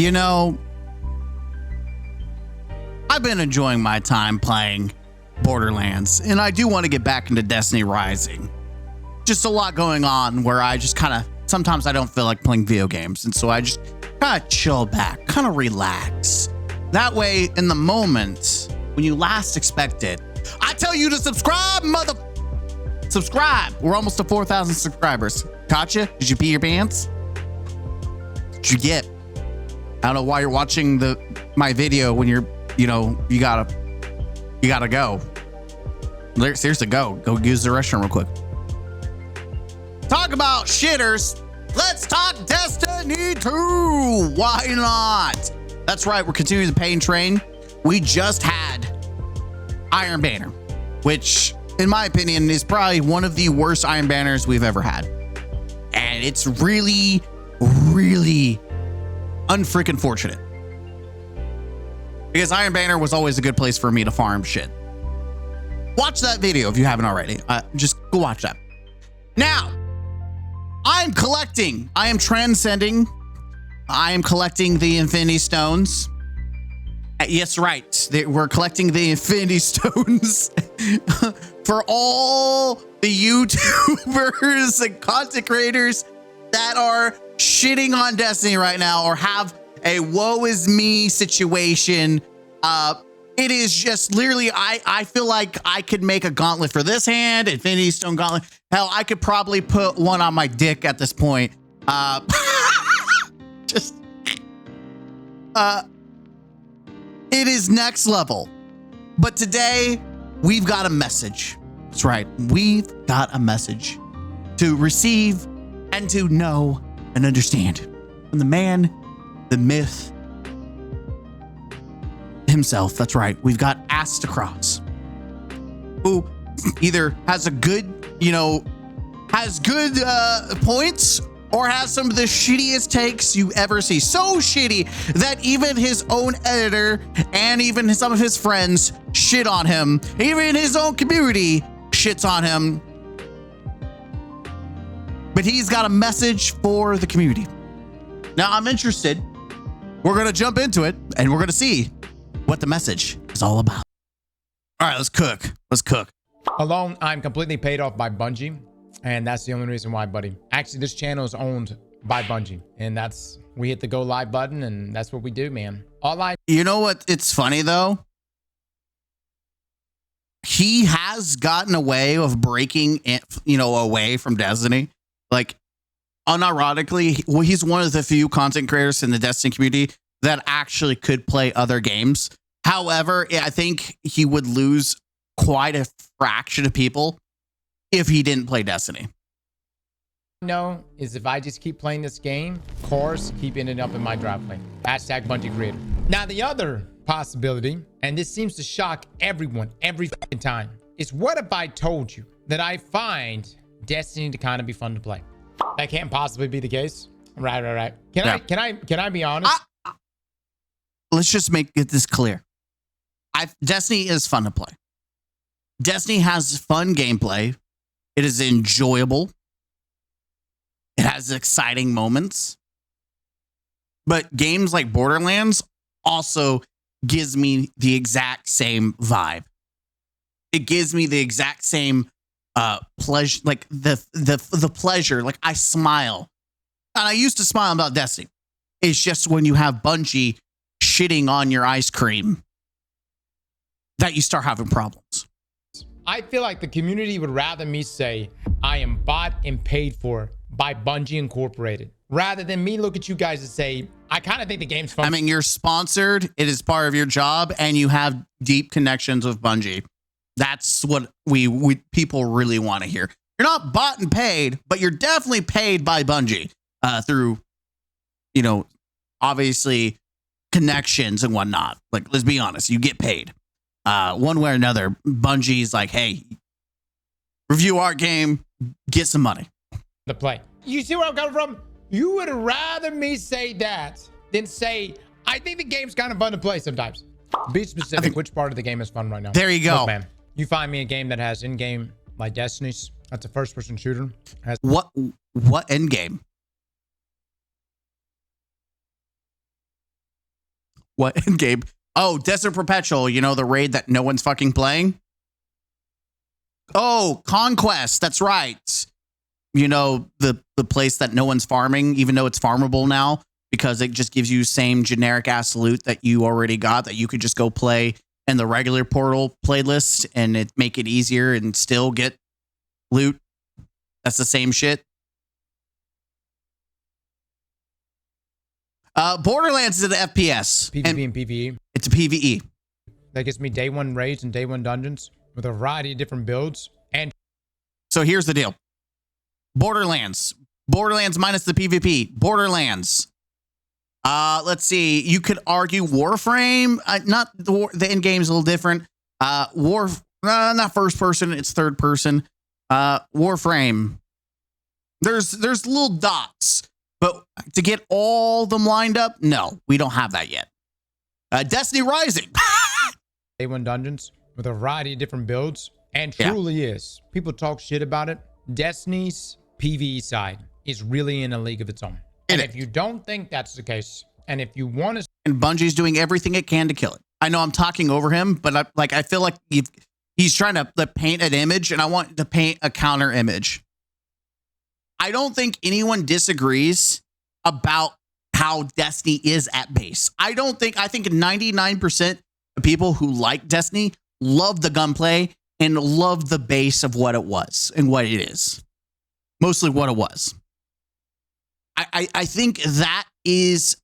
You know, I've been enjoying my time playing Borderlands, and I do want to get back into Destiny Rising. Just a lot going on where I just kind of, sometimes I don't feel like playing video games, and so I just kind of chill back, kind of relax. That way, in the moment, when you last expect it, I tell you to subscribe, subscribe. We're almost to 4,000 subscribers. Gotcha? Did you pee your pants? Did you get? I don't know why you're watching my video when you're, you gotta go. Seriously, go use the restroom real quick. Talk about shitters. Let's talk Destiny 2. Why not? That's right. We're continuing the pain train. We just had Iron Banner, which in my opinion is probably one of the worst Iron Banners we've ever had. And it's really, really unfreaking fortunate. Because Iron Banner was always a good place for me to farm shit. Watch that video if you haven't already. Just go watch that. Now, I am transcending. I am collecting the Infinity Stones. Yes, right. We're collecting the Infinity Stones for all the YouTubers and content creators that are shitting on Destiny right now or have a woe is me situation. It is just literally, I feel like I could make a gauntlet for this hand, Infinity Stone gauntlet. Hell, I could probably put one on my dick at this point. It is next level. But today, we've got a message. That's right. We've got a message to receive and to know and understand from the man, the myth himself. That's right. We've got Aztecross, who either has a good, points or has some of the shittiest takes you ever see. So shitty that even his own editor and even some of his friends shit on him. Even his own community shits on him. But he's got a message for the community. Now I'm interested. We're going to jump into it and we're going to see what the message is all about. All right, let's cook. Alone, I'm completely paid off by Bungie. And that's the only reason why, buddy. Actually, this channel is owned by Bungie. And we hit the go live button and that's what we do, man. You know what? It's funny though. He has gotten away of breaking, away from Destiny. Like, unironically, he's one of the few content creators in the Destiny community that actually could play other games. However, I think he would lose quite a fraction of people if he didn't play Destiny. No, is if I just keep playing this game, course, keep ending up in my driveway. Hashtag Bungie creator. Now, the other possibility, and this seems to shock everyone every fucking time, is what if I told you that I find Destiny to kind of be fun to play? That can't possibly be the case. Right. Can I be honest? Let's just make this clear. Destiny is fun to play. Destiny has fun gameplay. It is enjoyable. It has exciting moments. But games like Borderlands also gives me the exact same vibe. It gives me the exact same pleasure, like the pleasure. Like I smile. And I used to smile about Destiny. It's just when you have Bungie shitting on your ice cream that you start having problems. I feel like the community would rather me say I am bought and paid for by Bungie Incorporated rather than me look at you guys and say, I kind of think the game's fun. I mean, you're sponsored. It is part of your job and you have deep connections with Bungie. That's what we people really want to hear. You're not bought and paid, but you're definitely paid by Bungie through, obviously connections and whatnot. Like, let's be honest, you get paid. One way or another, Bungie's like, hey, review our game, get some money. The play. You see where I'm coming from? You would rather me say that than say, I think the game's kind of fun to play sometimes. Be specific, which part of the game is fun right now? There you go. Look, man, you find me a game that has in-game like Destiny's. That's a first-person shooter. What endgame? What endgame? Oh, Desert Perpetual, you know, the raid that no one's fucking playing? Oh, Conquest, that's right. You know, the place that no one's farming, even though it's farmable now, because it just gives you same generic ass loot that you already got that you could just go play in the regular Portal playlist and it make it easier and still get loot. That's the same shit. Borderlands is an FPS. PvP and PvE. It's a PvE. That gives me day one raids and day one dungeons with a variety of different builds. And so here's the deal. Borderlands minus the PvP. Borderlands. Let's see. You could argue Warframe. Not the end game's a little different. Not first person. It's third person. Warframe. There's little dots, but to get all them lined up, no, we don't have that yet. Destiny Rising. Day one dungeons with a variety of different builds, and truly is. People talk shit about it. Destiny's PvE side is really in a league of its own. And if you don't think that's the case, and if you want to, and Bungie's doing everything it can to kill it. I know I'm talking over him, but I feel like he's trying to paint an image, and I want to paint a counter image. I don't think anyone disagrees about how Destiny is at base. I think 99% of people who like Destiny love the gunplay and love the base of what it was and what it is. Mostly what it was. I think that is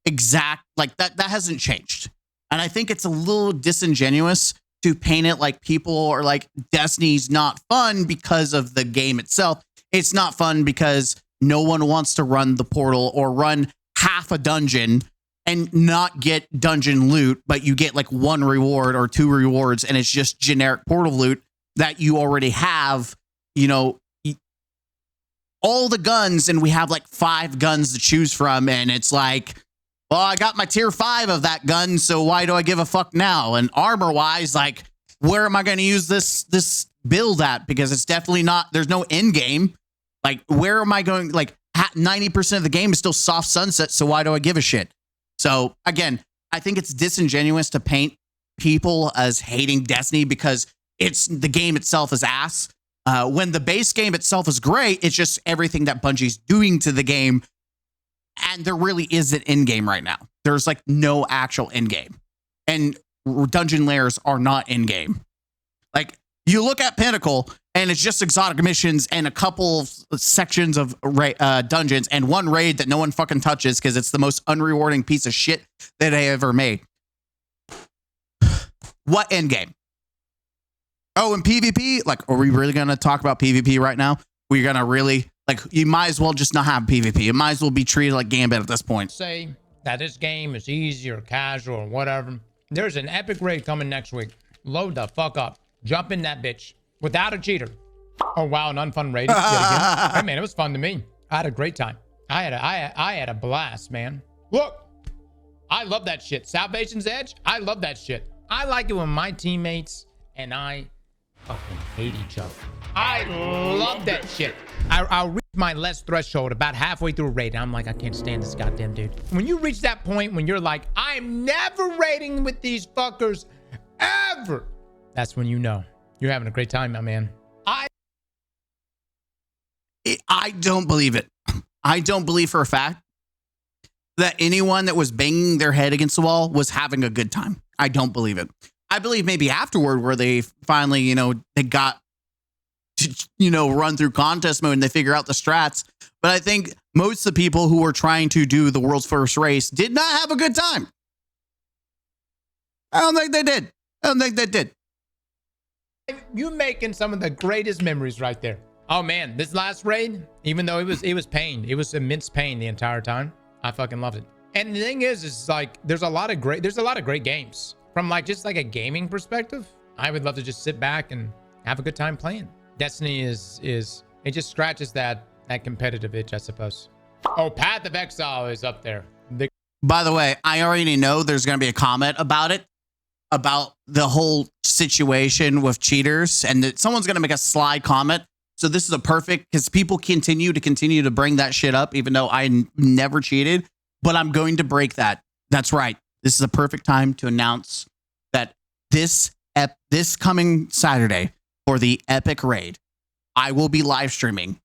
exact, like that hasn't changed. And I think it's a little disingenuous to paint it like people are like, Destiny's not fun because of the game itself. It's not fun because no one wants to run the portal or run half a dungeon and not get dungeon loot, but you get like one reward or two rewards, and it's just generic portal loot that you already have, you know, all the guns, and we have like 5 guns to choose from, and it's like, well, I got my tier 5 of that gun, so why do I give a fuck now? And armor wise, like, where am I going to use this build at? Because it's definitely not, there's no end game. Like, where am I going? Like, 90% of the game is still soft sunset, so why do I give a shit? So again, I think it's disingenuous to paint people as hating Destiny because it's the game itself is ass. When the base game itself is great, it's just everything that Bungie's doing to the game. And there really is an end game right now. There's like no actual end game. And dungeon layers are not end game. Like, you look at Pinnacle and it's just exotic missions and a couple sections of dungeons and one raid that no one fucking touches because it's the most unrewarding piece of shit that I ever made. What end game? Oh, and PvP? Like, are we really going to talk about PvP right now? We're going to really, like, you might as well just not have PvP. It might as well be treated like Gambit at this point. Say that this game is easy or casual or whatever. There's an epic raid coming next week. Load the fuck up. Jump in that bitch without a cheater. Oh, wow, an unfun raid. Hey, man, it was fun to me. I had a great time. I had a blast, man. Look, I love that shit. Salvation's Edge, I love that shit. I like it when my teammates and I fucking hate each other. I love that shit. I'll reach my less threshold about halfway through a raid. And I'm like, I can't stand this goddamn dude. When you reach that point when you're like, I'm never raiding with these fuckers ever. That's when you know you're having a great time, my man. I don't believe it. I don't believe for a fact that anyone that was banging their head against the wall was having a good time. I don't believe it. I believe maybe afterward where they finally, you know, they got to, you know, run through contest mode and they figure out the strats. But I think most of the people who were trying to do the world's first race did not have a good time. I don't think they did. You making some of the greatest memories right there. Oh man, this last raid, even though it was pain, it was immense pain the entire time. I fucking loved it. And the thing is like there's a lot of great games from like just like a gaming perspective. I would love to just sit back and have a good time playing. Destiny is it just scratches that competitive itch, I suppose. Oh, Path of Exile is up there. By the way, I already know there's going to be a comment about it, about the whole situation with cheaters, and that someone's going to make a sly comment. So this is a perfect, because people continue to bring that shit up, even though I never cheated, but I'm going to break that. That's right. this is a perfect time to announce that this coming Saturday for the Epic Raid, I will be live streaming.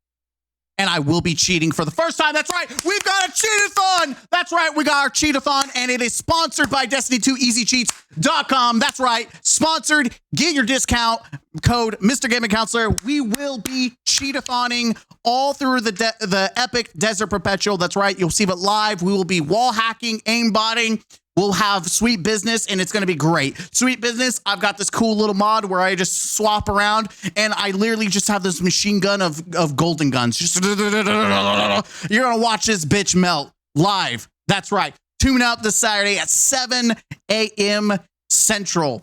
And I will be cheating for the first time. That's right. We've got a cheat-a-thon. That's right. We got our cheat-a-thon, and it is sponsored by Destiny2EasyCheats.com. That's right. Sponsored. Get your discount code, Mr. Gaming Counselor. We will be cheat-a-thoning all through the Epic Desert Perpetual. That's right. You'll see it live. We will be wall hacking, aimbotting. We'll have Sweet Business, and it's going to be great. Sweet Business, I've got this cool little mod where I just swap around, and I literally just have this machine gun of golden guns. Just you're going to watch this bitch melt live. That's right. Tune out this Saturday at 7 a.m. Central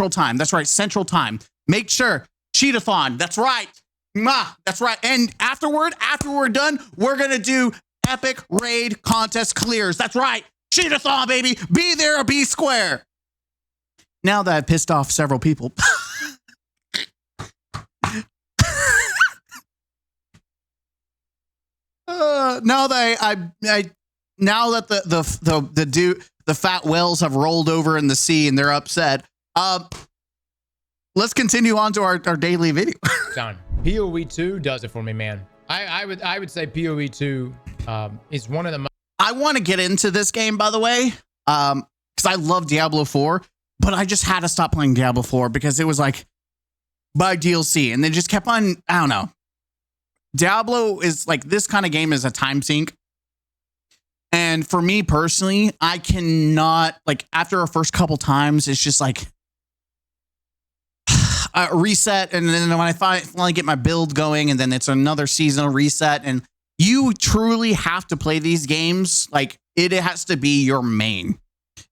Time. That's right, Central Time. Make sure, cheat-a-thon. That's right. That's right. And after we're done, we're going to do Epic Raid Contest Clears. That's right. Cheat-a-thon, baby. Be there or be square. Now that I've pissed off several people. Now that the fat whales have rolled over in the sea and they're upset, let's continue on to our daily video. Done. PoE 2 does it for me, man. I would say PoE 2 is one of the I want to get into this game, by the way, because I love Diablo 4, but I just had to stop playing Diablo 4 because it was like by DLC, and they just kept on, I don't know. Diablo is like, this kind of game is a time sink. And for me personally, I cannot, like, after a first couple times, it's just like a reset. And then when I finally get my build going, and then it's another seasonal reset, and you truly have to play these games. Like, it has to be your main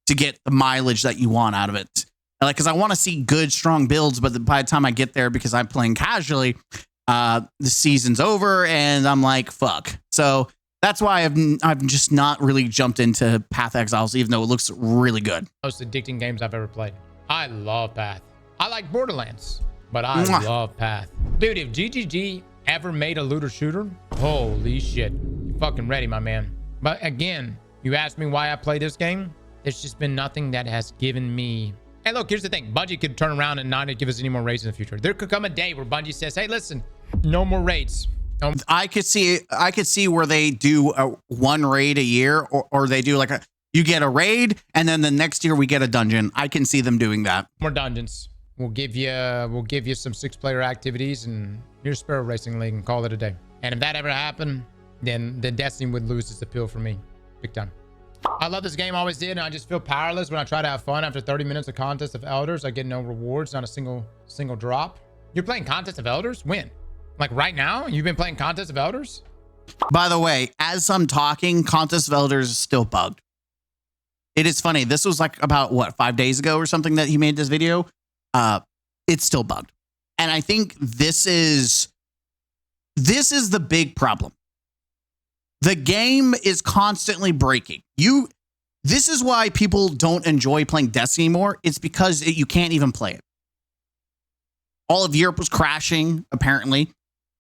to get the mileage that you want out of it. Like, because I want to see good, strong builds, but by the time I get there, because I'm playing casually, the season's over, and I'm like, fuck. So that's why I've just not really jumped into Path Exiles, even though it looks really good. Most addicting games I've ever played. I love Path. I like Borderlands, but I love Path. Dude, if GGG ever made a looter shooter, holy shit, fucking ready, my man. But again, you asked me why I play this game. There's just been nothing that has given me. And look, here's the thing. Bungie could turn around and not give us any more raids in the future. There could come a day where Bungie says, hey, listen, no more raids. I could see where they do one raid a year, or they do like you get a raid, and then the next year we get a dungeon. I can see them doing that. More dungeons. We'll give you some 6-player activities, and here's Sparrow Racing League, and call it a day. And if that ever happened, then Destiny would lose its appeal for me. Big time. I love this game, always did, and I just feel powerless when I try to have fun. After 30 minutes of Contest of Elders, I get no rewards, not a single drop. You're playing Contest of Elders? When? Like right now? You've been playing Contest of Elders? By the way, as I'm talking, Contest of Elders is still bugged. It is funny. This was like about, what, 5 days ago or something that he made this video. It's still bugged. And I think this is the big problem. The game is constantly breaking. This is why people don't enjoy playing Destiny anymore. It's because you can't even play it. All of Europe was crashing, apparently.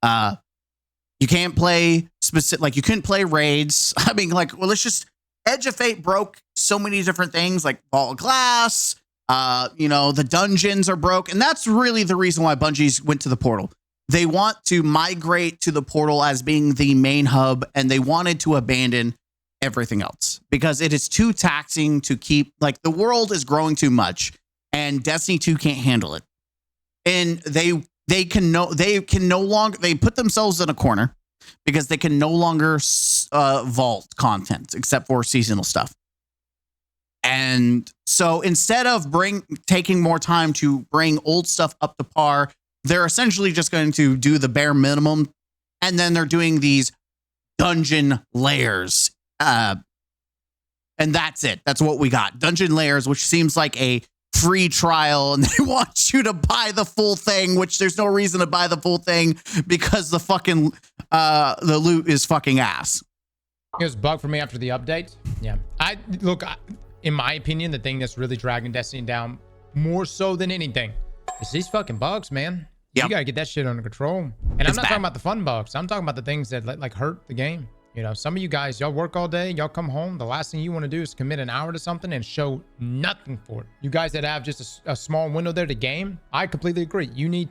You can't play specific, like you couldn't play raids. I mean, like, well, let's just, Edge of Fate broke so many different things, like Ball of Glass. The dungeons are broke. And that's really the reason why Bungie went to the portal. They want to migrate to the portal as being the main hub, and they wanted to abandon everything else because it is too taxing to keep, like, the world is growing too much, and Destiny 2 can't handle it. And they put themselves in a corner because they can no longer vault content except for seasonal stuff. And so instead of taking more time to bring old stuff up to par, they're essentially just going to do the bare minimum. And then they're doing these dungeon layers. And that's it. That's what we got. Dungeon layers, which seems like a free trial. And they want you to buy the full thing, which there's no reason to buy the full thing because the fucking, the loot is fucking ass. It was bugged for me after the update. Yeah. In my opinion, the thing that's really dragging Destiny down more so than anything is these fucking bugs, man. Yep. You gotta get that shit under control. And I'm not talking about the fun bugs. I'm talking about the things that like hurt the game. You know, some of you guys, y'all work all day, y'all come home. The last thing you want to do is commit an hour to something and show nothing for it. You guys that have just a small window there to game, I completely agree. You need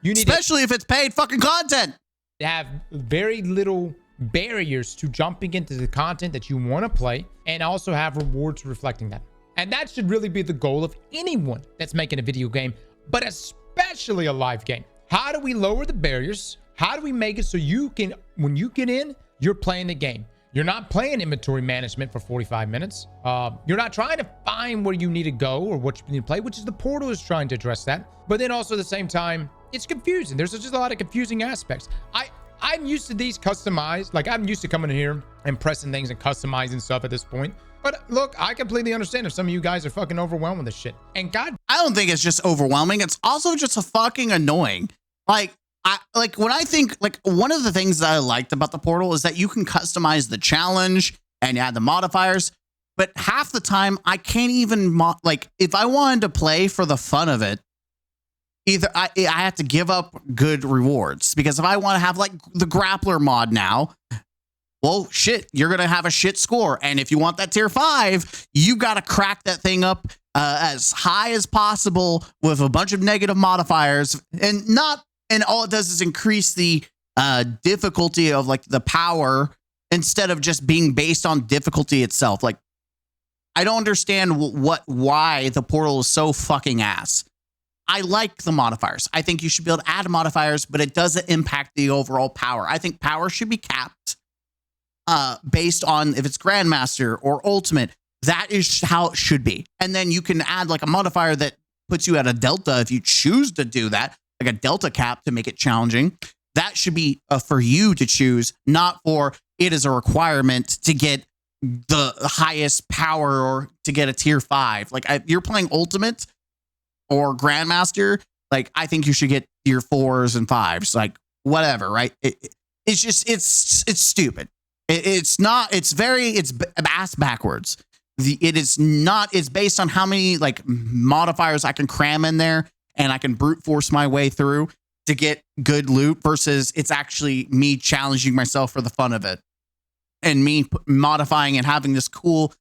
especially if it's paid fucking content, to have very little barriers to jumping into the content that you want to play, and also have rewards reflecting that. And that should really be the goal of anyone that's making a video game, but especially a live game. How do we lower the barriers? How do we make it so you can, when you get in, you're playing the game? You're not playing inventory management for 45 minutes. You're not trying to find where you need to go or what you need to play, which is the portal is trying to address that. But then also at the same time, it's confusing. There's just a lot of confusing aspects. I'm used to these customized. Like, I'm used to coming in here and pressing things and customizing stuff at this point. But look, I completely understand if some of you guys are fucking overwhelmed with this shit. And God, I don't think it's just overwhelming. It's also just a fucking annoying. When I think, like, one of the things that I liked about the portal is that you can customize the challenge and add the modifiers. But half the time, I can't even, if I wanted to play for the fun of it, either I have to give up good rewards, because if I want to have like the grappler mod now, well, shit, you're going to have a shit score. And if you want that tier 5, you got to crack that thing up as high as possible with a bunch of negative modifiers, and all it does is increase the difficulty of like the power instead of just being based on difficulty itself. Like, I don't understand why the portal is so fucking ass. I like the modifiers. I think you should be able to add modifiers, but it doesn't impact the overall power. I think power should be capped based on if it's Grandmaster or Ultimate. That is how it should be. And then you can add like a modifier that puts you at a delta if you choose to do that, like a delta cap to make it challenging. That should be for you to choose, not for it as a requirement to get the highest power or to get a tier 5. Like, you're playing Ultimate or Grandmaster, like, I think you should get tier 4s and 5s, like, whatever, right? It's just, it's stupid. It's ass backwards. It's based on how many like modifiers I can cram in there, and I can brute force my way through to get good loot, versus it's actually me challenging myself for the fun of it, and me modifying and having this cool,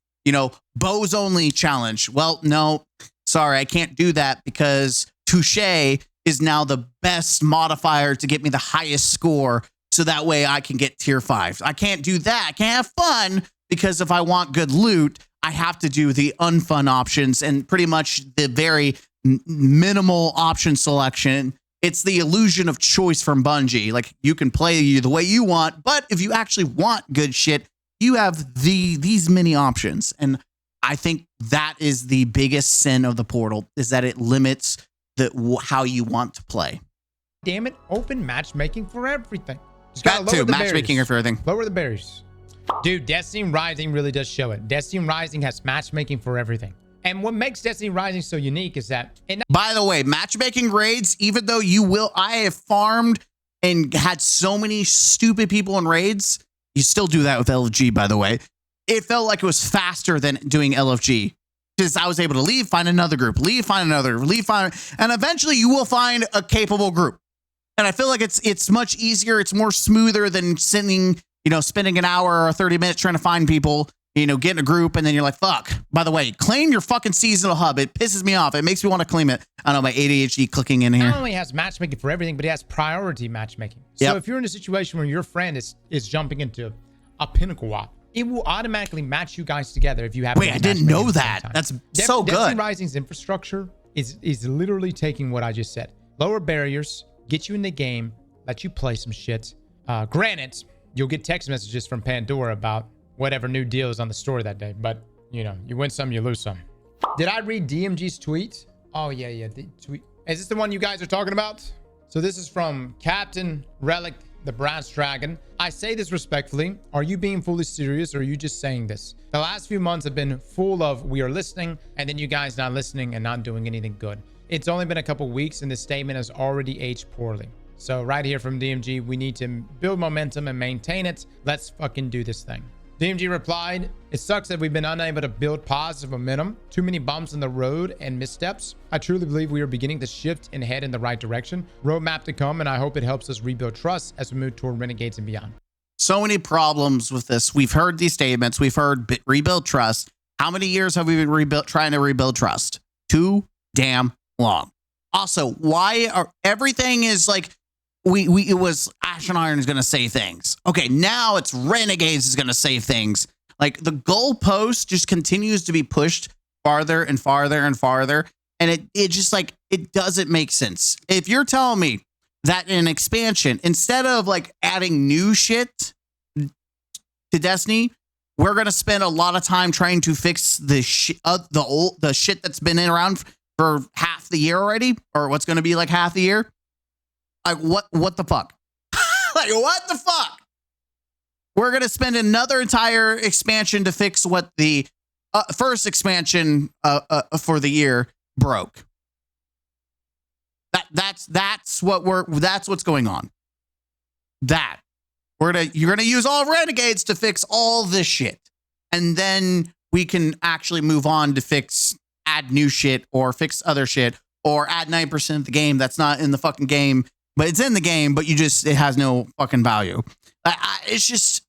bows only challenge. Well, no, sorry, I can't do that, because Touche is now the best modifier to get me the highest score, so that way I can get tier 5. I can't do that. I can't have fun, because if I want good loot, I have to do the unfun options and pretty much the very minimal option selection. It's the illusion of choice from Bungie. Like, you can play the way you want, but if you actually want good shit, you have these many options. And I think that is the biggest sin of the portal, is that it limits how you want to play. Damn it, open matchmaking for everything. Just Got to matchmaking for everything. Lower the barriers. Dude, Destiny Rising really does show it. Destiny Rising has matchmaking for everything. And what makes Destiny Rising so unique is that... By the way, matchmaking raids, even though I have farmed and had so many stupid people in raids, you still do that with LFG, by the way. It felt like it was faster than doing LFG, because I was able to leave, find another group, leave, find another, leave, find, and eventually you will find a capable group. And I feel like it's much easier. It's more smoother than spending an hour or 30 minutes trying to find people, get in a group, and then you're like, fuck, by the way, claim your fucking seasonal hub. It pisses me off. It makes me want to claim it. I don't know, my ADHD clicking in here. Not only has matchmaking for everything, but it has priority matchmaking. So if you're in a situation where your friend is jumping into a pinnacle WAP, it will automatically match you guys together if you have. Wait, I didn't know that. That's so good. Destiny Rising's infrastructure is literally taking what I just said. Lower barriers, get you in the game, let you play some shit. Granted, you'll get text messages from Pandora about whatever new deal is on the store that day, but you win some, you lose some. Did I read DMG's tweet? Oh yeah, the tweet. Is this the one you guys are talking about? So this is from Captain Relic, the Brass Dragon. I say this respectfully. Are you being fully serious, or are you just saying this? The last few months have been full of we are listening, and then you guys not listening and not doing anything good. It's only been a couple weeks, and this statement has already aged poorly. So right here from DMG, we need to build momentum and maintain it. Let's fucking do this thing. DMG replied, it sucks that we've been unable to build positive momentum. Too many bumps in the road and missteps. I truly believe we are beginning to shift and head in the right direction. Roadmap to come, and I hope it helps us rebuild trust as we move toward Renegades and beyond. So many problems with this. We've heard these statements. We've heard rebuild trust. How many years have we been trying to rebuild trust? Too damn long. Also, why are everything is like it was Ash and Iron is going to say things. Okay, now it's Renegades is going to say things. Like the goalpost just continues to be pushed farther and farther and farther. And it just like, it doesn't make sense. If you're telling me that in an expansion, instead of like adding new shit to Destiny, we're going to spend a lot of time trying to fix the shit that's been around for half the year already, or what's going to be like half the year. Like what the fuck? Like what the fuck? We're going to spend another entire expansion to fix what the first expansion for the year broke. That's what's going on. You're gonna use all Renegades to fix all this shit, and then we can actually move on to add new shit or fix other shit or add 9% of the game that's not in the fucking game, but it's in the game, but it has no fucking value. It's just,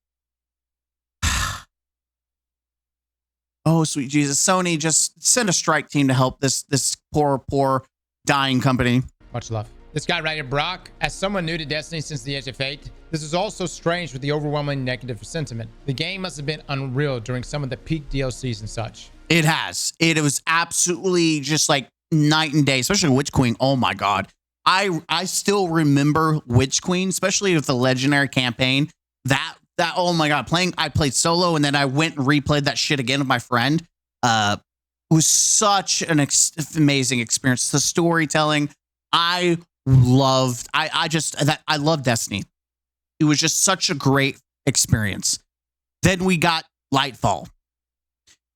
oh sweet Jesus, Sony, just send a strike team to help this poor dying company. Much love. This guy right here, Brock, as someone new to Destiny since the Edge of Fate, this is also strange with the overwhelming negative sentiment. The game must have been unreal during some of the peak DLCs and such. It has. It was absolutely just like night and day, especially Witch Queen. Oh my God. I still remember Witch Queen, especially with the legendary campaign. That oh my God, I played solo and then I went and replayed that shit again with my friend. It was such an amazing experience. The storytelling, I love Destiny. It was just such a great experience. Then we got Lightfall.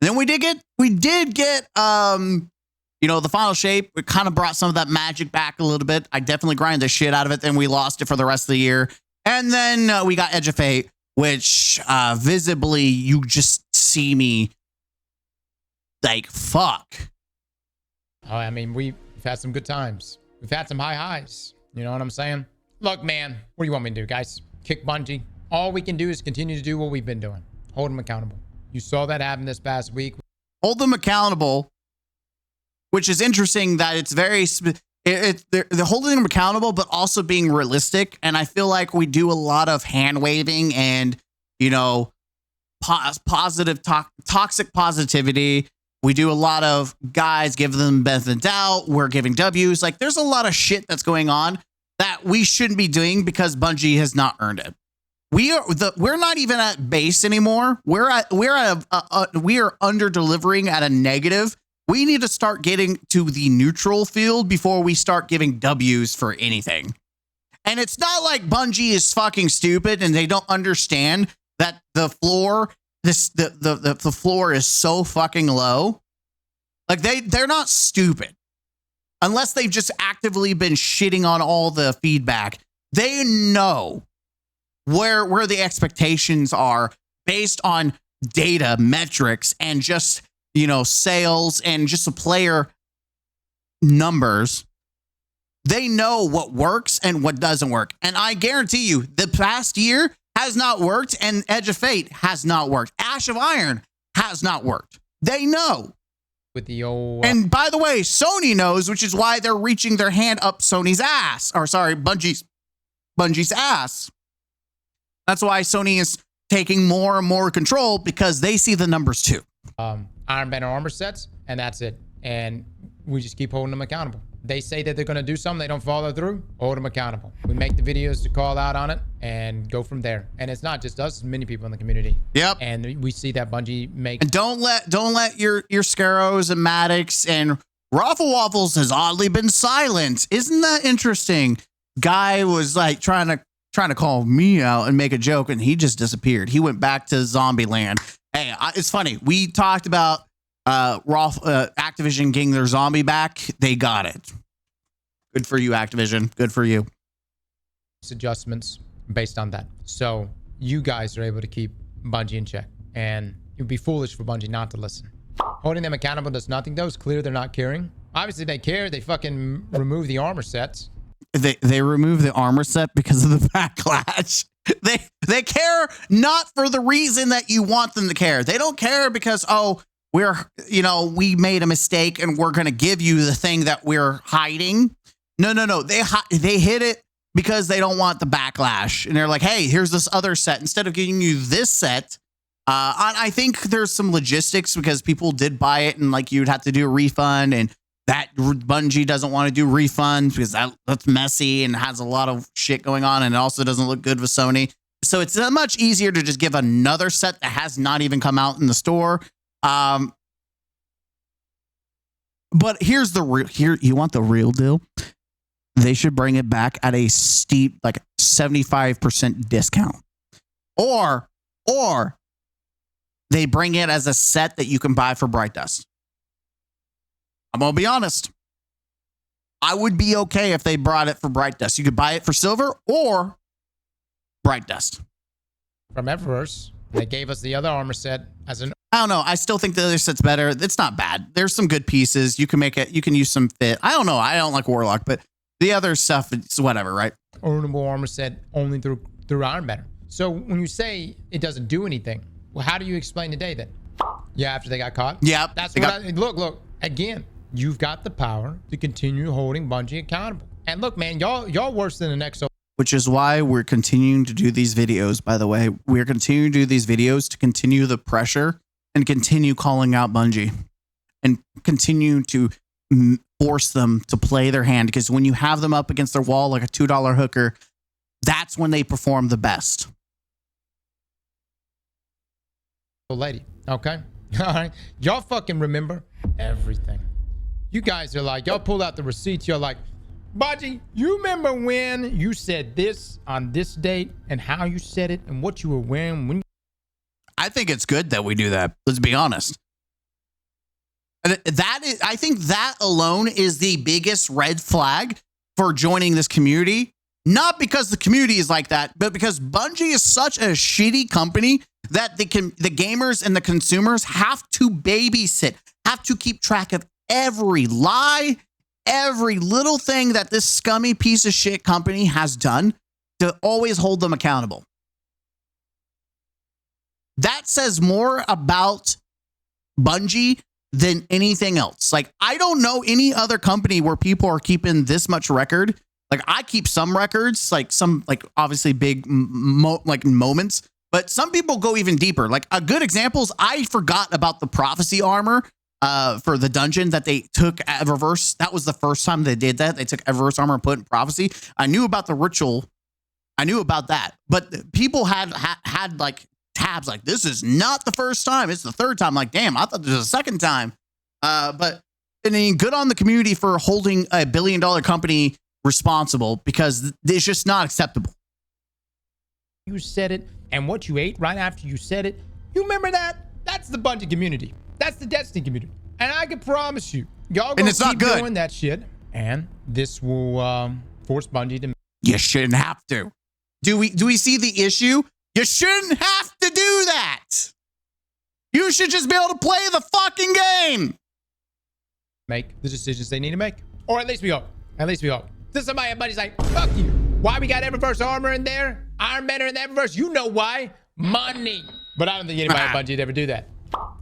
Then we did get the final shape. It kind of brought some of that magic back a little bit. I definitely grinded the shit out of it. Then we lost it for the rest of the year. And then we got Edge of Fate, which visibly you just see me like, fuck. Oh, I mean, we've had some good times. We've had some high highs. You know what I'm saying? Look, man, what do you want me to do, guys? Kick Bungie? All we can do is continue to do what we've been doing. Hold them accountable. You saw that happen this past week. Hold them accountable, which is interesting that it's very... They're holding them accountable, but also being realistic. And I feel like we do a lot of hand waving and, positive, toxic positivity. We do a lot of guys giving them benefit of the doubt. We're giving W's. Like there's a lot of shit that's going on that we shouldn't be doing because Bungie has not earned it. We're not even at base anymore. We are under delivering at a negative. We need to start getting to the neutral field before we start giving W's for anything. And it's not like Bungie is fucking stupid and they don't understand that the floor, the floor is so fucking low. Like they're not stupid. Unless they've just actively been shitting on all the feedback. They know where the expectations are based on data, metrics, and just sales and just the player numbers. They know what works and what doesn't work. And I guarantee you the past year has not worked and Edge of Fate has not worked. Ash of Iron has not worked. They know. With the old... And by the way, Sony knows, which is why they're reaching their hand up Sony's ass. Or sorry, Bungie's ass. That's why Sony is taking more and more control because they see the numbers too. Iron Banner armor sets, and that's it. And we just keep holding them accountable. They say that they're going to do something, they don't follow through, hold them accountable. We make the videos to call out on it and go from there. And it's not just us, it's many people in the community. Yep. And we see that Bungie make... And don't let your Scarrows and Maddox and Raffle Waffles has oddly been silent. Isn't that interesting? Guy was like trying to call me out and make a joke and he just disappeared. He went back to zombie land. Hey, it's funny. We talked about Activision getting their zombie back. They got it. Good for you, Activision. Good for you. Adjustments based on that. So you guys are able to keep Bungie in check. And it would be foolish for Bungie not to listen. Holding them accountable does nothing, though. It's clear they're not caring. Obviously, they care. They fucking remove the armor sets. They remove the armor set because of the backlash. They care not for the reason that you want them to care. They don't care because, oh, we made a mistake and we're going to give you the thing that we're hiding. No. They hit it because they don't want the backlash. And they're like, hey, here's this other set. Instead of giving you this set, I think there's some logistics because people did buy it and like you'd have to do a refund, and that Bungie doesn't want to do refunds because that's messy and has a lot of shit going on, and it also doesn't look good with Sony. So it's much easier to just give another set that has not even come out in the store. But here's the real, you want the real deal? They should bring it back at a steep, like 75% discount, or they bring it as a set that you can buy for Bright Dust. I'm going to be honest. I would be okay if they brought it for Bright Dust. You could buy it for silver or Bright Dust. From Eververse, they gave us the other armor set as an... I don't know. I still think the other set's better. It's not bad. There's some good pieces. You can make it. You can use some fit. I don't know. I don't like Warlock, but the other stuff, it's whatever, right? Earnable armor set only through Iron Banner. So when you say it doesn't do anything, well, how do you explain today then? Yeah, after they got caught? Yeah. That's what look, again, you've got the power to continue holding Bungie accountable. And look, man, y'all worse than the next. Which is why we're continuing to do these videos, by the way. We're continuing to do these videos to continue the pressure and continue calling out Bungie and continue to force them to play their hand. Because when you have them up against their wall like a $2 hooker, that's when they perform the best. Lady, okay? All right. Y'all fucking remember everything. You guys are like, y'all pull out the receipts. You're like, Bungie, you remember when you said this on this date and how you said it and what you were wearing when? I think it's good that we do that. Let's be honest. I think that alone is the biggest red flag for joining this community. Not because the community is like that, but because Bungie is such a shitty company that the gamers and the consumers have to babysit, have to keep track of every lie, every little thing that this scummy piece of shit company has done to always hold them accountable. That says more about Bungie than anything else. Like, I don't know any other company where people are keeping this much record. Like, I keep some records, like some, like obviously big moments, but some people go even deeper. Like, a good example is I forgot about the prophecy armor for the dungeon that they took Eververse. That was the first time they did that. They took Eververse armor and put in prophecy. I knew about the ritual. I knew about that, but people had like tabs like, this is not the first time. It's the third time. Like, damn, I thought this was the second time. But I mean, good on the community for holding a $1 billion company responsible, because it's just not acceptable. You said it, and what you ate right after you said it, you remember that? That's the Bungie community. That's the Destiny community. And I can promise you, y'all gonna keep doing that shit, and this will force Bungie to... You shouldn't have to. Do we see the issue? You shouldn't have to do that. You should just be able to play the fucking game. Make the decisions they need to make. Or at least we hope. At least we hope. So somebody's like, fuck you. Why we got Eververse armor in there? Iron Banner in the Eververse? You know why. Money. But I don't think anybody at Bungie would ever do that.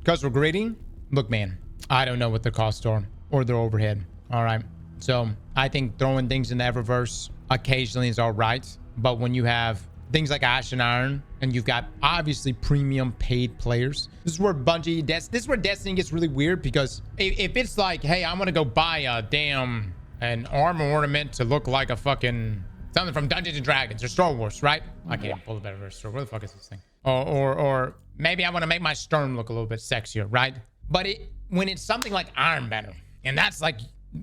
Because we're greedy? Look, man, I don't know what their costs are or their overhead. All right. So I think throwing things in the Eververse occasionally is all right. But when you have things like Ash and Iron, and you've got obviously premium paid players, this is where Bungie, this is where Destiny gets really weird, because if it's like, hey, I'm going to go buy an armor ornament to look like a fucking something from Dungeons and Dragons or Star Wars, right? I can't pull a better verse. Where the fuck is this thing? Or maybe I want to make my Sturm look a little bit sexier, right? But when it's something like Iron Banner, and that's like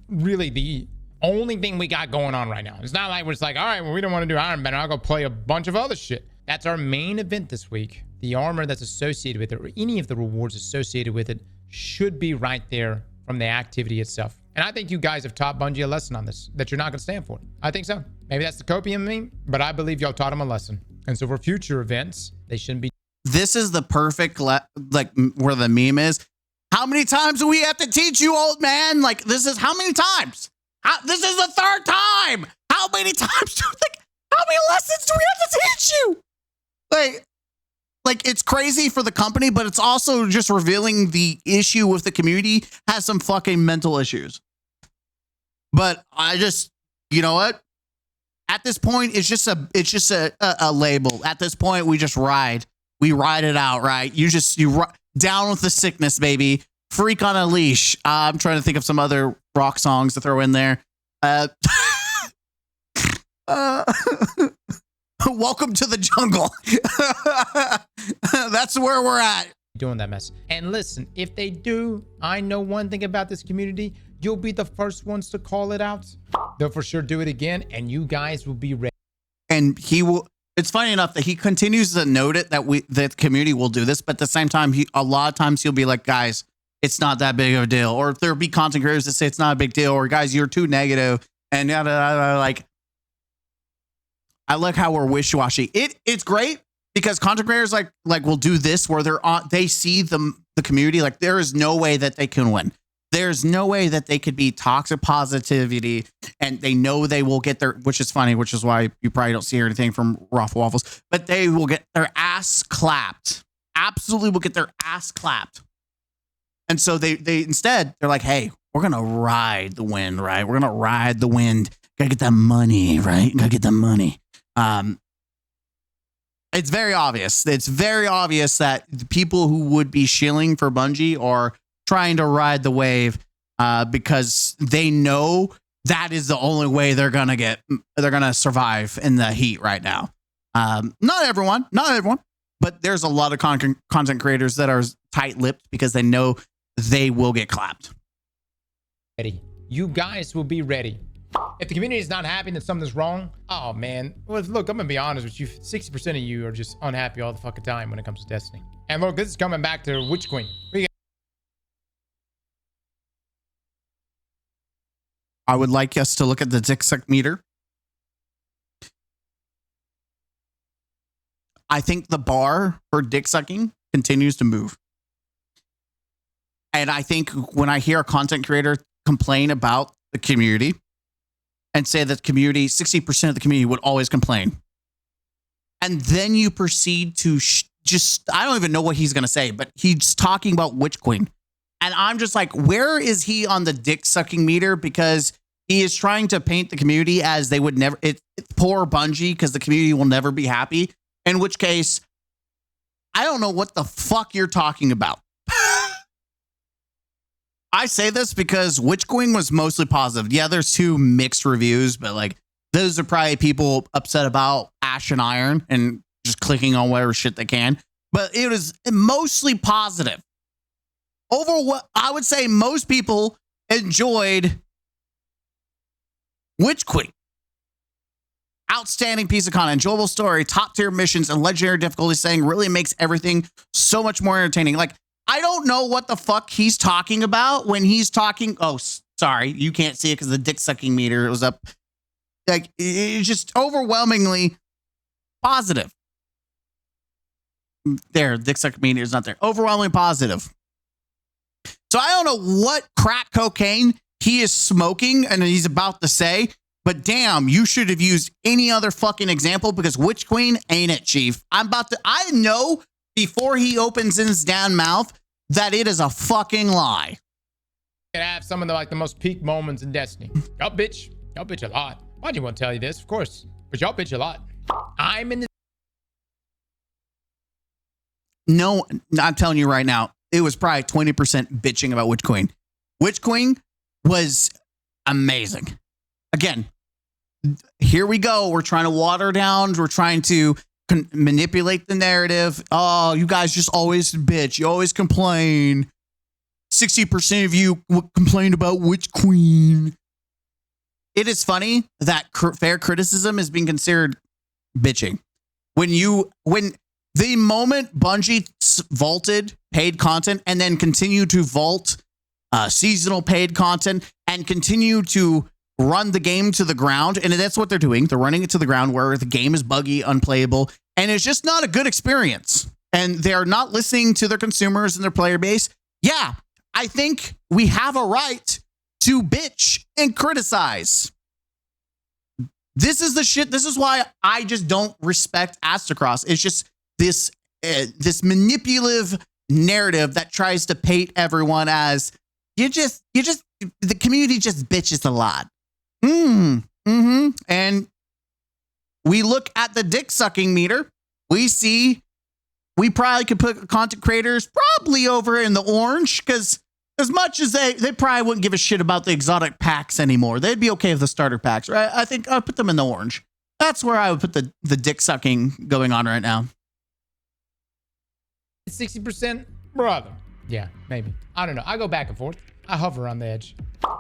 really the only thing we got going on right now. It's not like we're just like, all right, well, we don't want to do Iron Banner. I'll go play a bunch of other shit. That's our main event this week. The armor that's associated with it, or any of the rewards associated with it, should be right there from the activity itself. And I think you guys have taught Bungie a lesson on this, that you're not going to stand for it. I think so. Maybe that's the copium meme, but I believe y'all taught them a lesson. And so for future events, they shouldn't be. This is the perfect, like where the meme is. How many times do we have to teach you, old man? Like, this is how many times? This is the third time. How many times do you think? How many lessons do we have to teach you? like it's crazy for the company, but it's also just revealing the issue with the community has some fucking mental issues. But I just, you know what? At this point, it's just a label. At this point, we just ride. We ride it out, right? You down with the sickness, baby. Freak on a leash. I'm trying to think of some other rock songs to throw in there. Welcome to the jungle. That's where we're at. Doing that mess. And listen, if they do, I know one thing about this community. You'll be the first ones to call it out. They'll for sure do it again, and you guys will be ready. And he will. It's funny enough that he continues to note it that the community will do this, but at the same time, a lot of times he'll be like, guys, it's not that big of a deal. Or if there'll be content creators that say it's not a big deal, or guys, you're too negative. And like, I like how we're wishy-washy. It's great because content creators like will do this where they see the community. Like there is no way that they can win. There's no way that they could be toxic positivity, and they know they will get their, which is funny, which is why you probably don't see anything from Raw Waffles, but they will get their ass clapped. Absolutely will get their ass clapped. And so they instead, they're like, hey, we're going to ride the wind, right? We're going to ride the wind. Got to get that money, right? Got to get that money. It's very obvious. It's very obvious that the people who would be shilling for Bungie are trying to ride the wave because they know that is the only way they're gonna survive in the heat right now. Not everyone, but there's a lot of content creators that are tight-lipped because they know they will get clapped. Ready. You guys will be ready. If the community is not happy that something's wrong, oh man. Well, look, I'm gonna be honest with you. 60% of you are just unhappy all the fucking time when it comes to Destiny. And look, this is coming back to Witch Queen. I would like us to look at the dick suck meter. I think the bar for dick sucking continues to move. And I think when I hear a content creator complain about the community and say that the community, 60% of the community would always complain. And then you proceed to I don't even know what he's going to say, but he's talking about Witch Queen. And I'm just like, where is he on the dick sucking meter? Because he is trying to paint the community as they would never, it's poor Bungie because the community will never be happy. In which case, I don't know what the fuck you're talking about. I say this because Witch Queen was mostly positive. Yeah, there's 2 mixed reviews, but like those are probably people upset about Ash and Iron and just clicking on whatever shit they can. But it was mostly positive. I would say most people enjoyed Witch Queen. Outstanding piece of content, enjoyable story, top tier missions, and legendary difficulty saying really makes everything so much more entertaining. Like, I don't know what the fuck he's talking about when he's talking. Oh, sorry, you can't see it because the dick sucking meter was up. Like, it's just overwhelmingly positive. There, dick sucking meter is not there. Overwhelmingly positive. So I don't know what crack cocaine he is smoking and he's about to say, but damn, you should have used any other fucking example because Witch Queen ain't it, Chief. I know before he opens his damn mouth that it is a fucking lie. Gonna have some of the most peak moments in Destiny. Y'all bitch a lot. Why do you want to tell you this? Of course, but y'all bitch a lot. I'm in the. No, I'm telling you right now, it was probably 20% bitching about Witch Queen. Witch Queen was amazing. Again, here we go. We're trying to water down. We're trying to manipulate the narrative. Oh, you guys just always bitch. You always complain. 60% of you complained about Witch Queen. It is funny that fair criticism is being considered bitching. When the moment Bungie vaulted paid content and then continued to vault seasonal paid content and continue to run the game to the ground, and that's what they're doing. They're running it to the ground where the game is buggy, unplayable, and it's just not a good experience. And they're not listening to their consumers and their player base. Yeah, I think we have a right to bitch and criticize. This is the shit. This is why I just don't respect Aztecross. It's just this manipulative narrative that tries to paint everyone as the community just bitches a lot. And we look at the dick sucking meter. We see we probably could put content creators probably over in the orange, because as much as they probably wouldn't give a shit about the exotic packs anymore. They'd be okay with the starter packs, right? I think I'll put them in the orange. That's where I would put the dick sucking going on right now. 60%, brother. Yeah, maybe. I don't know. I go back and forth. I hover on the edge.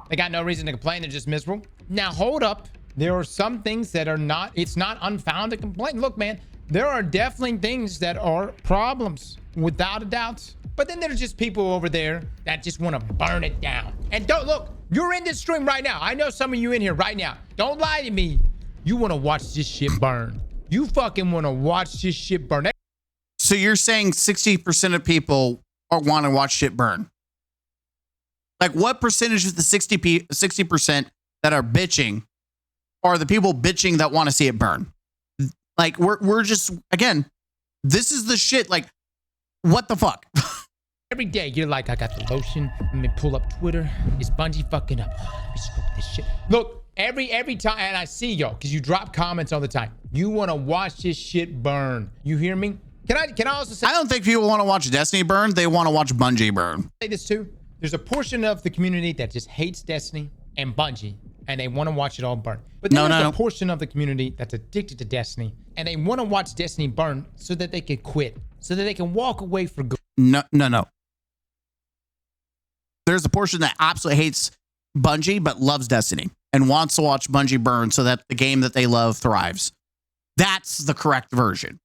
They got no reason to complain. They're just miserable. Now, hold up. There are some things that are not, it's not unfounded complaint. Look, man, there are definitely things that are problems, without a doubt. But then there's just people over there that just want to burn it down. And don't look, you're in this stream right now. I know some of you in here right now. Don't lie to me. You want to watch this shit burn. You fucking want to watch this shit burn. So you're saying 60% of people want to watch shit burn? Like, what percentage of the 60% that are bitching are the people bitching that want to see it burn? Like, we're just, again, this is the shit. Like, what the fuck? Every day you're like, I got the lotion. Let me pull up Twitter. Is Bungie fucking up? Let me scope this shit. Look, every time, and I see y'all, because you drop comments all the time. You want to watch this shit burn. You hear me? Can I also say, I don't think people want to watch Destiny burn. They want to watch Bungie burn. Say this too. There's a portion of the community that just hates Destiny and Bungie, and they want to watch it all burn. But then there's a portion of the community that's addicted to Destiny, and they want to watch Destiny burn so that they can quit, so that they can walk away for good. No. There's a portion that absolutely hates Bungie but loves Destiny and wants to watch Bungie burn so that the game that they love thrives. That's the correct version.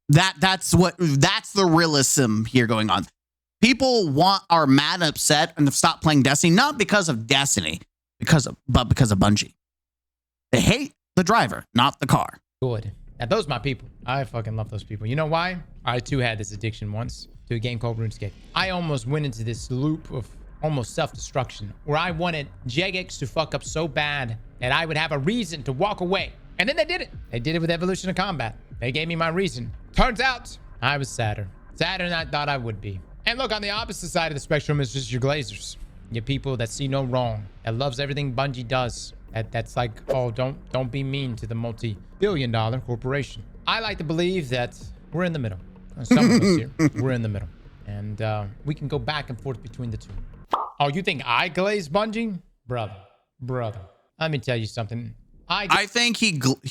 That's the realism here going on. People are mad and upset and have stopped playing Destiny, not because of Destiny, but because of Bungie. They hate the driver, not the car. Good. Now, those are my people. I fucking love those people. You know why? I too had this addiction once to a game called RuneScape. I almost went into this loop of almost self-destruction where I wanted Jagex to fuck up so bad that I would have a reason to walk away. And then they did it. They did it with Evolution of Combat. They gave me my reason. Turns out I was sadder than I thought I would be. And look, on the opposite side of the spectrum is just your glazers. Your people that see no wrong, that loves everything Bungie does. That's like, oh, don't be mean to the multi-billion-dollar corporation. I like to believe that we're in the middle. Some of us here, we're in the middle. And we can go back and forth between the two. Oh, you think I glaze Bungie? Brother. Let me tell you something. I think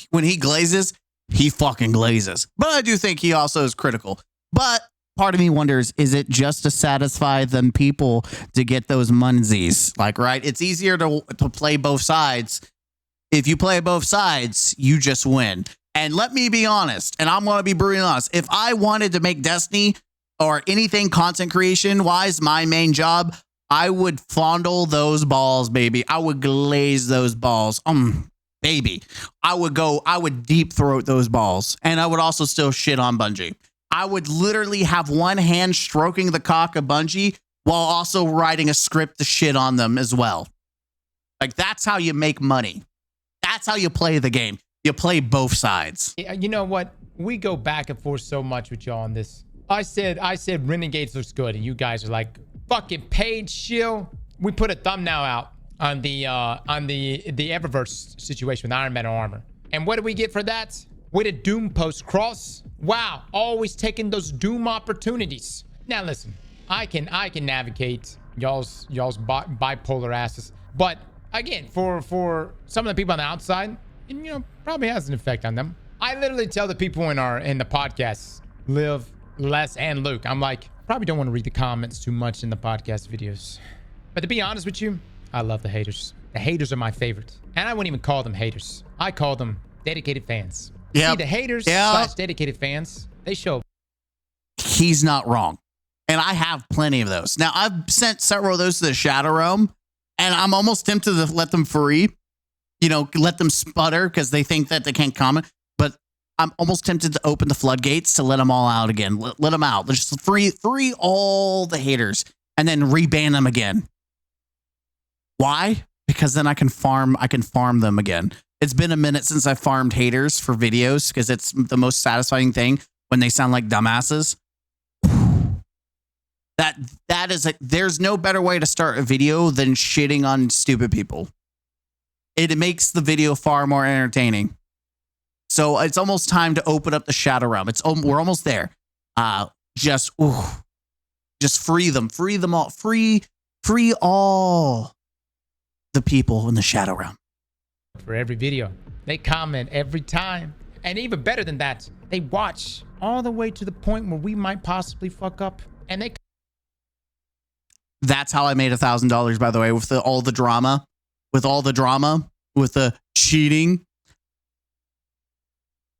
when he glazes, he fucking glazes. But I do think he also is critical. But part of me wonders, is it just to satisfy them people to get those munsies? Like, right? It's easier to play both sides. If you play both sides, you just win. And let me be honest, and I'm going to be brutally honest. If I wanted to make Destiny or anything content creation wise, my main job, I would fondle those balls, baby. I would glaze those balls. Baby. I would deep throat those balls. And I would also still shit on Bungie. I would literally have one hand stroking the cock of Bungie while also writing a script to shit on them as well. Like, that's how you make money. That's how you play the game. You play both sides. You know what? We go back and forth so much with y'all on this. I said Renegades looks good, and you guys are like, fucking paid shill. We put a thumbnail out on the Eververse situation with Iron Metal armor. And what do we get for that? We did Doom post cross. Wow, always taking those Doom opportunities. Now listen, I can navigate y'all's bipolar asses, but again, for some of the people on the outside, and you know, probably has an effect on them. I literally tell the people in the podcast, Liv, Les, and Luke, I'm like, probably don't want to read the comments too much in the podcast videos. But to be honest with you, I love the haters. The haters are my favorite. And I wouldn't even call them haters. I call them dedicated fans. See, the haters / dedicated fans, they show. He's not wrong. And I have plenty of those. Now, I've sent several of those to the Shadow Realm, and I'm almost tempted to let them free. You know, let them sputter because they think that they can't comment. But I'm almost tempted to open the floodgates to let them all out again. Let them out. Just free all the haters and then reban them again. Why? Because then I can farm them again. It's been a minute since I farmed haters for videos because it's the most satisfying thing. when they sound like dumbasses. That is there's no better way to start a video than shitting on stupid people. It makes the video far more entertaining. So it's almost time to open up the shadow realm. We're almost there. Just free them all. Free all the people in the shadow realm. For every video, they comment every time, and even better than that, they watch all the way to the point where we might possibly fuck up, and they. That's how I made $1,000, by the way, with all the drama, with the cheating.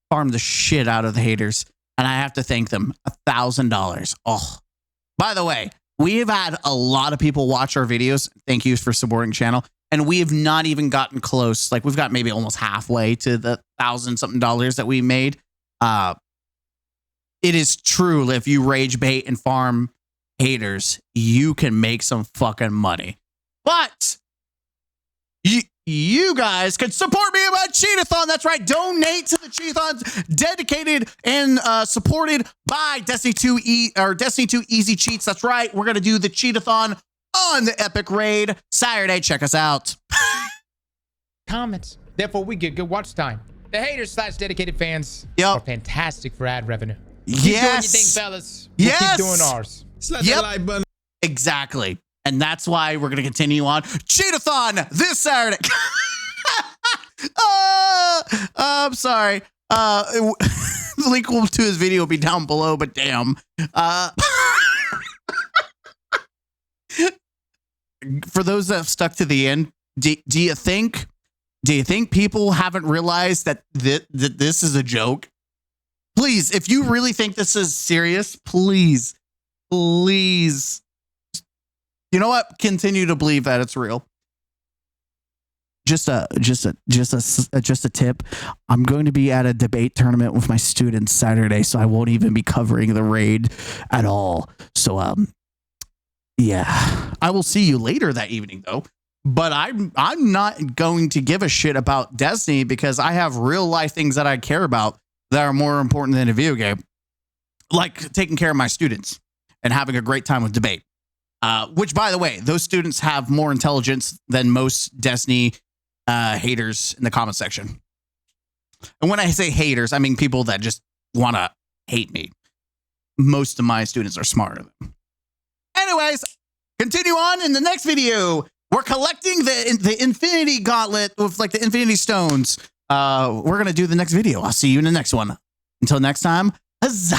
Farmed the shit out of the haters, and I have to thank them. $1,000. Oh, by the way, we have had a lot of people watch our videos. Thank you for supporting the channel, and we have not even gotten close. Like, we've got maybe almost halfway to the $1,000-something that we made. It is true. If you rage bait and farm haters, you can make some fucking money. But you guys can support me in my cheat-a-thon. That's right. Donate to the cheat-a-thon dedicated and supported by Destiny 2 Destiny 2 Easy Cheats. That's right. We're going to do the cheat-a-thon on the Epic Raid Saturday. Check us out. Comments. Therefore, we get good watch time. The haters / dedicated fans are fantastic for ad revenue. Keep doing your thing, fellas. We'll keep doing ours. Slap that like button. Exactly. And that's why we're going to continue on Cheat-a-thon this Saturday. I'm sorry. The link to his video will be down below, but damn. For those that have stuck to the end, do you think people haven't realized that this is a joke? Please, if you really think this is serious, please. You know what? Continue to believe that it's real. Just a tip. I'm going to be at a debate tournament with my students Saturday, so I won't even be covering the raid at all. So yeah, I will see you later that evening though. But I'm not going to give a shit about Destiny because I have real life things that I care about that are more important than a video game, like taking care of my students and having a great time with debate. Which, by the way, those students have more intelligence than most Destiny haters in the comment section. And when I say haters, I mean people that just want to hate me. Most of my students are smarter than me. Anyways, continue on in the next video. We're collecting the Infinity Gauntlet with like the Infinity Stones. We're going to do the next video. I'll see you in the next one. Until next time, huzzah!